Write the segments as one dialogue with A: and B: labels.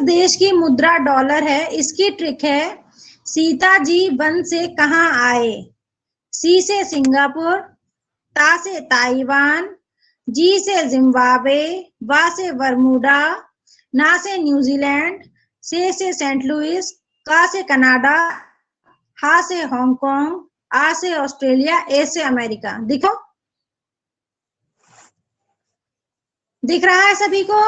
A: किस देश की मुद्रा डॉलर है? इसकी ट्रिक है, सीता जी वन से कहाँ आए? सी से सिंगापुर, ता से ताइवान, जी से जिम्बाब्वे, वा से बरमूडा, ना से न्यूजीलैंड, से सेंट लुइस, का से कनाडा, हा से हांगकांग, आ से ऑस्ट्रेलिया, ए से अमेरिका। दिखो, दिख रहा है सभी को?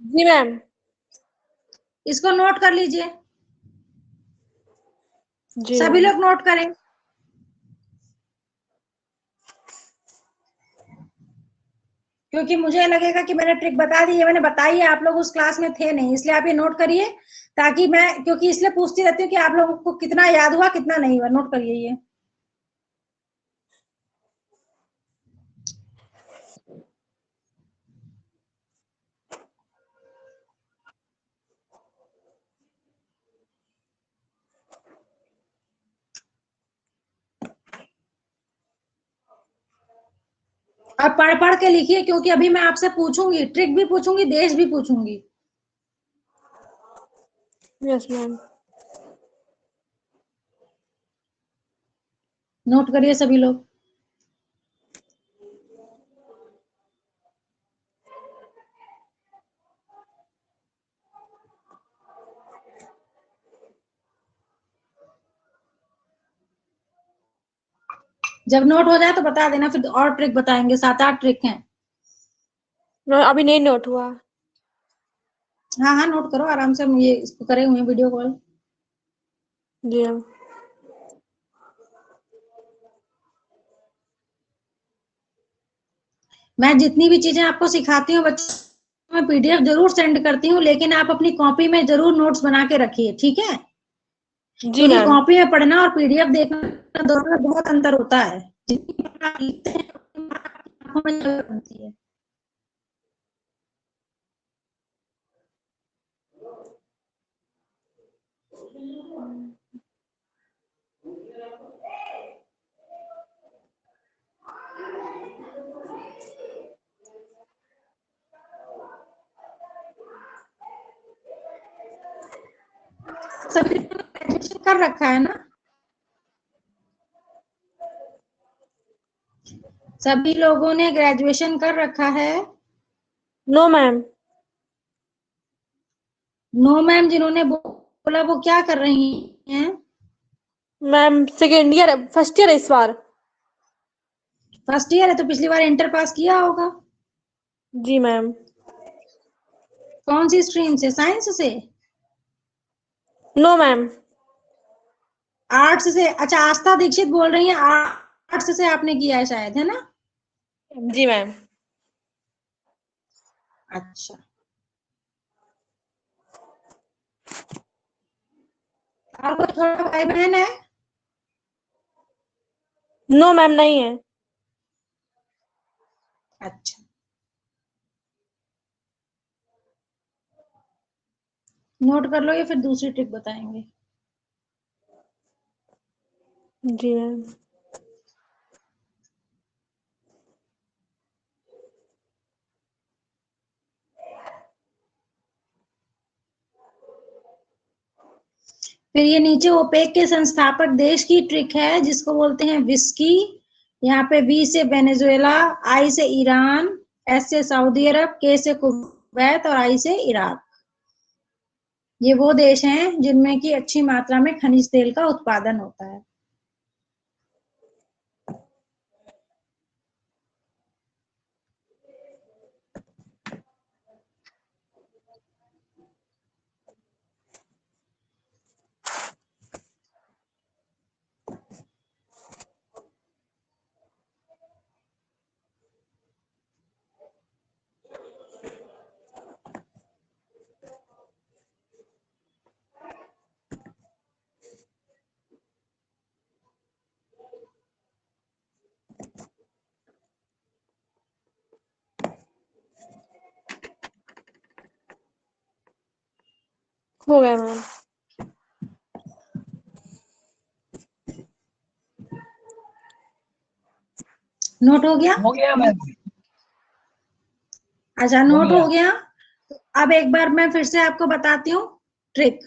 B: जी मैम।
A: इसको नोट कर लीजिए,
B: जी
A: सभी
B: मैम।
A: लोग नोट करें। क्योंकि मुझे लगेगा कि मैंने ट्रिक बता दी है, मैंने बताई है, आप लोग उस क्लास में थे नहीं, इसलिए आप ये नोट करिए, ताकि मैं, क्योंकि इसलिए पूछती रहती हूँ कि आप लोगों को कितना याद हुआ कितना नहीं हुआ। नोट करिए ये। और पढ़ पढ़ के लिखिए, क्योंकि अभी मैं आपसे पूछूंगी, ट्रिक भी पूछूंगी, देश भी पूछूंगी।
B: Yes ma'am.
A: नोट करिए सभी लोग। जब नोट हो जाए तो बता देना, फिर और ट्रिक बताएंगे, 7-8 ट्रिक हैं।
B: अभी नहीं नोट हुआ।
A: हाँ हाँ, नोट करो आराम से, ये इसको करे हुए वीडियो कॉल।
B: जी मैम।
A: मैं जितनी भी चीजें आपको सिखाती हूँ बच्चों, मैं पीडीएफ जरूर सेंड करती हूँ, लेकिन आप अपनी कॉपी में जरूर नोट्स बना के रखिए, ठीक है?
B: जी
A: क्योंकि
B: मैम।
A: कॉपी में पढ़ना और पीडीएफ देखना दोनों में बहुत अंतर होता है। जितनी आप लिखते हैं उतनी आपकी आंखों में जगह बनती है। सभी ने ग्रेजुएशन कर रखा है ना? सभी लोगों ने ग्रेजुएशन कर रखा है?
B: No ma'am.
A: नो मैम जिन्होंने बोला वो क्या कर रही हैं?
B: Ma'am second year, first year है इस बार।
A: फर्स्ट ईयर है तो पिछली बार इंटर पास किया होगा।
B: जी मैम।
A: कौन सी स्ट्रीम से? साइंस से?
B: No ma'am.
A: आर्ट्स से? अच्छा, आस्था दीक्षित बोल रही है, आर्ट्स से आपने किया है शायद, है ना?
B: जी मैम।
A: अच्छा, आपको छोटा भाई बहन है?
B: नो मैम नहीं है।
A: अच्छा, नोट कर लो, ये फिर दूसरी ट्रिक बताएंगे।
B: जी मैम।
A: फिर ये नीचे ओपेक के संस्थापक देश की ट्रिक है, जिसको बोलते हैं विस्की। यहाँ पे वी से वेनेजुएला, आई से ईरान, एस से सऊदी अरब, के से कुवैत और आई से इराक। ये वो देश हैं जिनमें की अच्छी मात्रा में खनिज तेल का उत्पादन होता है।
B: हो गया मैम।
A: नोट हो गया?
C: हो गया मैम।
A: अच्छा,
C: हो
A: नोट
C: गया।
A: हो गया। अब एक बार मैं फिर से आपको बताती हूँ ट्रिक।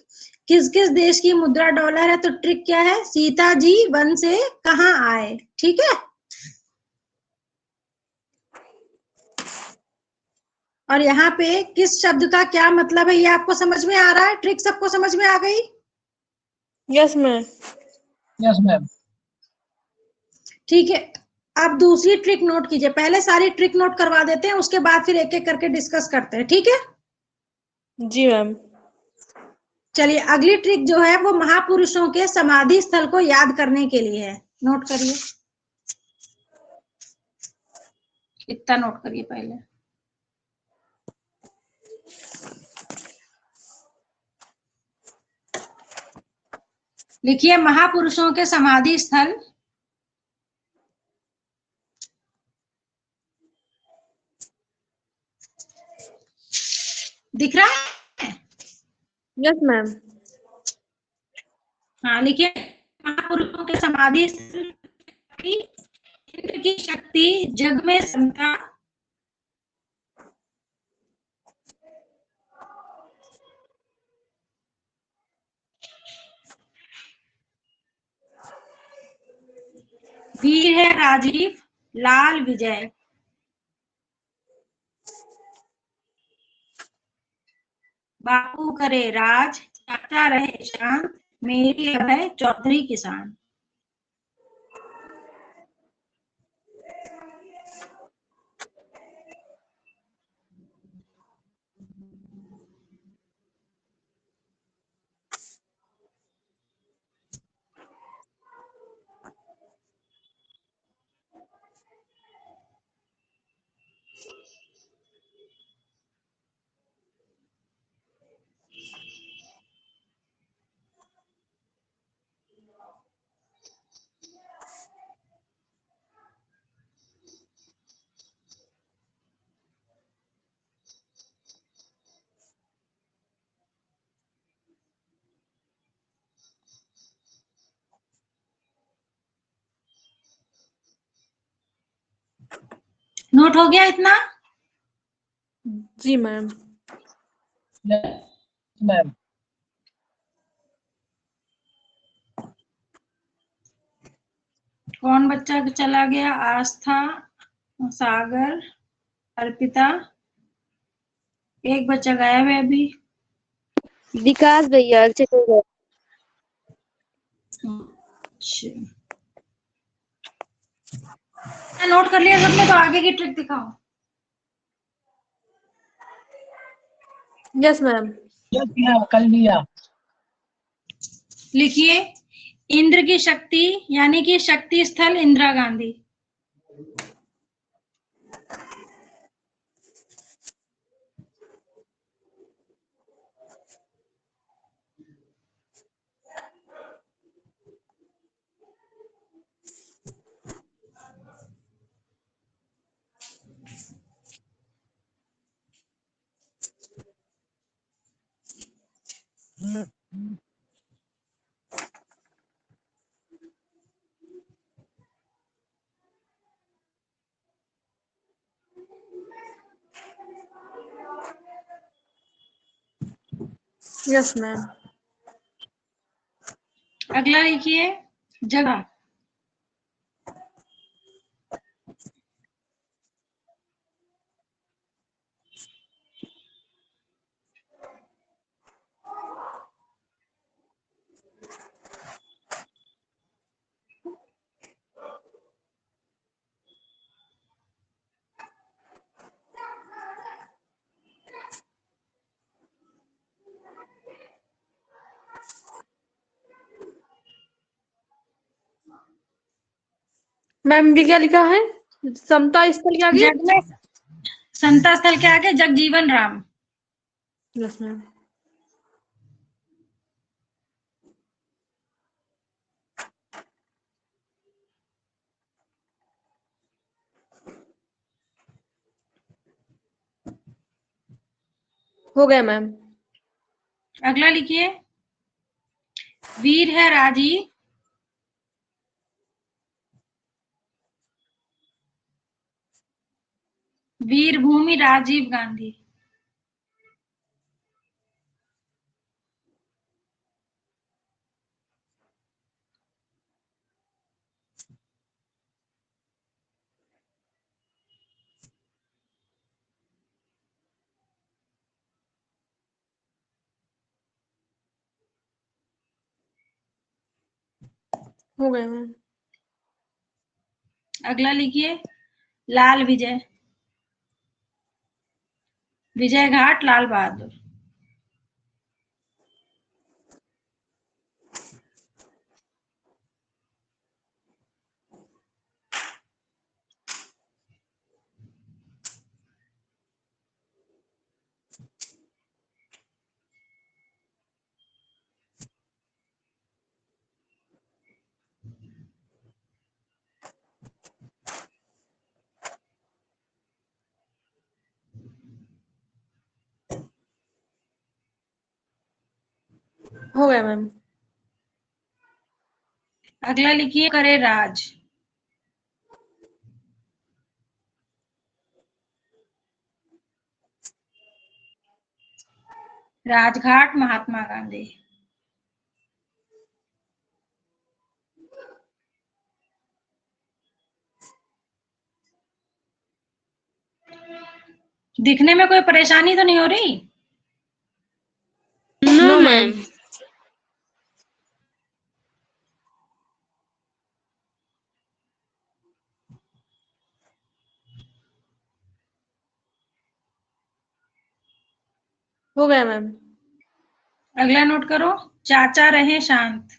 A: किस किस देश की मुद्रा डॉलर है, तो ट्रिक क्या है, सीता जी वन से कहाँ आए, ठीक है। और यहाँ पे किस शब्द का क्या मतलब है ये आपको समझ में आ रहा है, ट्रिक सबको समझ में आ गई?
B: Yes ma'am.
C: Yes ma'am.
A: ठीक है, अब दूसरी ट्रिक नोट कीजिए, पहले सारी ट्रिक नोट करवा देते हैं, उसके बाद फिर एक एक करके डिस्कस करते हैं, ठीक है।
B: जी मैम।
A: चलिए अगली ट्रिक जो है वो महापुरुषों के समाधि स्थल को याद करने के लिए है, नोट करिए, इतना नोट करिए पहले। लिखिए महापुरुषों के समाधि स्थल, दिख रहा है?
B: Yes ma'am.
A: हाँ लिखिए, महापुरुषों के समाधि स्थल की इंद्र की शक्ति जग में समता, वीर है राजीव, लाल विजय, बापू करे राज, चाचा रहे शांत, मेरी अभय चौधरी किसान। नोट हो गया इतना?
B: जी मैम।
C: Yes ma'am.
A: कौन बच्चा चला गया? आस्था, सागर, अर्पिता, एक बच्चा गायब है अभी।
D: विकास भैया अच्छा।
A: नोट कर लिया सबने, तो आगे की ट्रिक दिखाओ।
B: Yes ma'am.
C: यस मैम, कर लिया।
A: लिखिए इंद्र की शक्ति यानी कि शक्ति स्थल इंदिरा गांधी।
B: Yes ma'am.
A: अगला लिखिए जगह।
B: मैम ये क्या लिखा है? समता स्थल के आगे?
A: जग में संता स्थल के आगे जगजीवन राम।
B: Yes ma'am. हो गया मैम।
A: अगला लिखिए वीर है राजीव, वीर भूमि राजीव गांधी।
B: हो गए मैम।
A: अगला लिखिए लाल विजय। विजय घाट लाल बहादुर।
B: हो गया मैम।
A: अगला लिखिए करे राज। राजघाट महात्मा गांधी। दिखने में कोई परेशानी तो नहीं हो रही?
D: No ma'am.
B: हो गया मैम।
A: अगला नोट करो चाचा रहे शांत।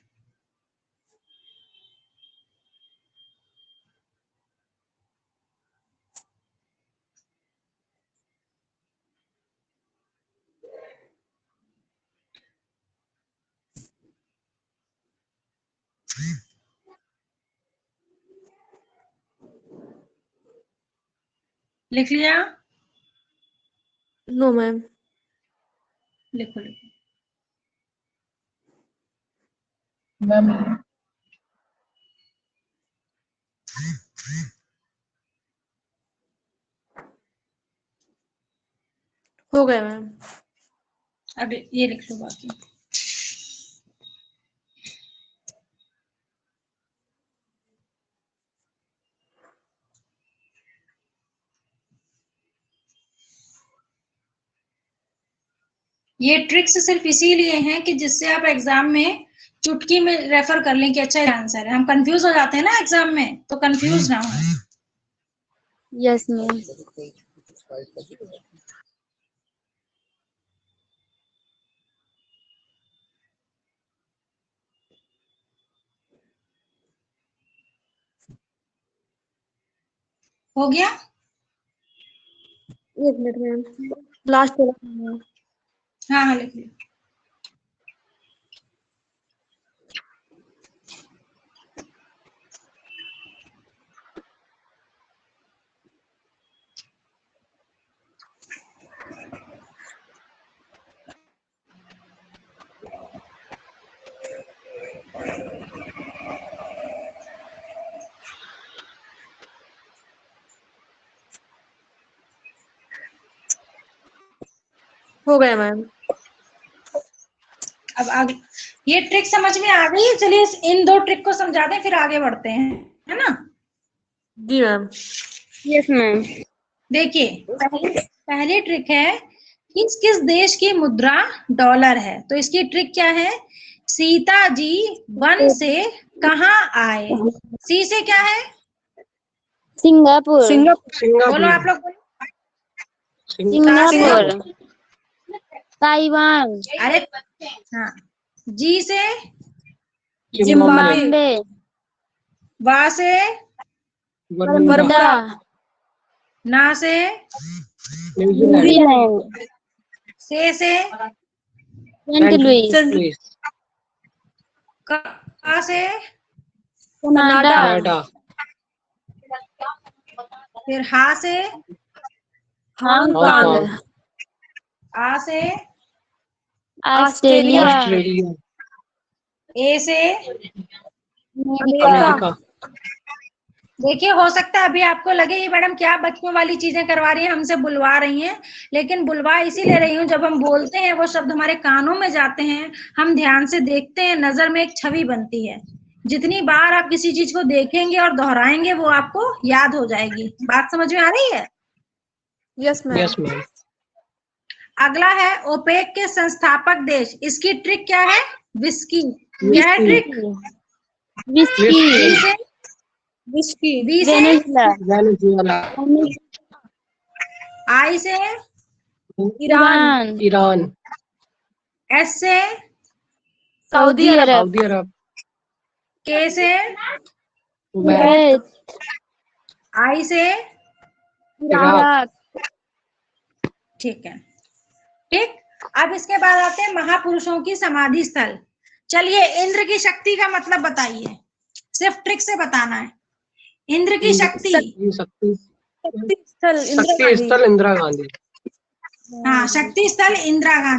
A: लिख लिया?
B: No ma'am.
A: लिखो लिखो।
C: मैम
B: हो गया मैम।
A: अब ये लिख लो बाकी। ये ट्रिक्स सिर्फ इसीलिए हैं कि जिससे आप एग्जाम में चुटकी में रेफर कर लें कि अच्छा आंसर है। हम कंफ्यूज हो जाते हैं ना एग्जाम में, तो कंफ्यूज ना हो।
D: Yes ma'am.
A: हो गया?
B: एक मिनट मैम, लास्ट वाला।
A: हाँ हाँ लिख लो।
B: हो गया मैम।
A: अब आगे ये ट्रिक समझ में आ गई है? चलिए इन दो ट्रिक को समझा दें फिर आगे बढ़ते हैं, है ना?
B: जी मैम।
D: Yes ma'am.
A: देखिए पहली ट्रिक है किस किस देश की मुद्रा डॉलर है। तो इसकी ट्रिक क्या है? सीता जी वन से कहाँ आए। सी से क्या है?
D: सिंगापुर।
A: बोलो आप लोग बोलो।
D: सिंगापुर। ताइवान।
A: अरे हाँ। जी से
D: जिम्बाब्वे।
A: वा से
D: बर्मुडा।
A: ना से
D: न्यूजीलैंड।
A: से
D: सेंट लुइस।
A: का से
D: कनाडा।
A: फिर हा से
D: हांगकांग।
A: आ से
D: ऑस्ट्रेलिया।
A: ए से
D: अमेरिका।
A: देखिए हो सकता है अभी आपको लगे ये मैडम क्या बच्चों वाली चीजें करवा रही हैं, हमसे बुलवा रही हैं। लेकिन बुलवा इसीलिए रही हूँ, जब हम बोलते हैं वो शब्द हमारे कानों में जाते हैं, हम ध्यान से देखते हैं, नजर में एक छवि बनती है। जितनी बार आप किसी चीज को देखेंगे और दोहराएंगे वो आपको याद हो जाएगी। बात समझ में आ रही है?
B: Yes ma'am.
A: अगला है ओपेक के संस्थापक देश। इसकी ट्रिक क्या है? विस्की। क्या है ट्रिक?
D: विस्की
A: वी से
B: Whiskey.
A: बी से
D: वेनेजुला
C: वेनेजुएला,
A: आई से
D: ईरान
C: ईरान,
A: एस से
D: सऊदी अरब
C: सऊदी अरब,
A: के से
C: कुवैत,
D: कुवैत
A: आई से
C: इराक,
A: ठीक है। ठीक, अब इसके बाद आते हैं महापुरुषों की समाधि स्थल। चलिए, इंद्र की शक्ति का मतलब बताइए, सिर्फ ट्रिक से बताना है। इंद्र की शक्ति,
C: शक्ति
B: शक्ति स्थल इंदिरा
C: शक्ति
B: गांधी।
C: स्थल इंदिरा गांधी।
A: हाँ, शक्ति स्थल इंदिरा गांधी।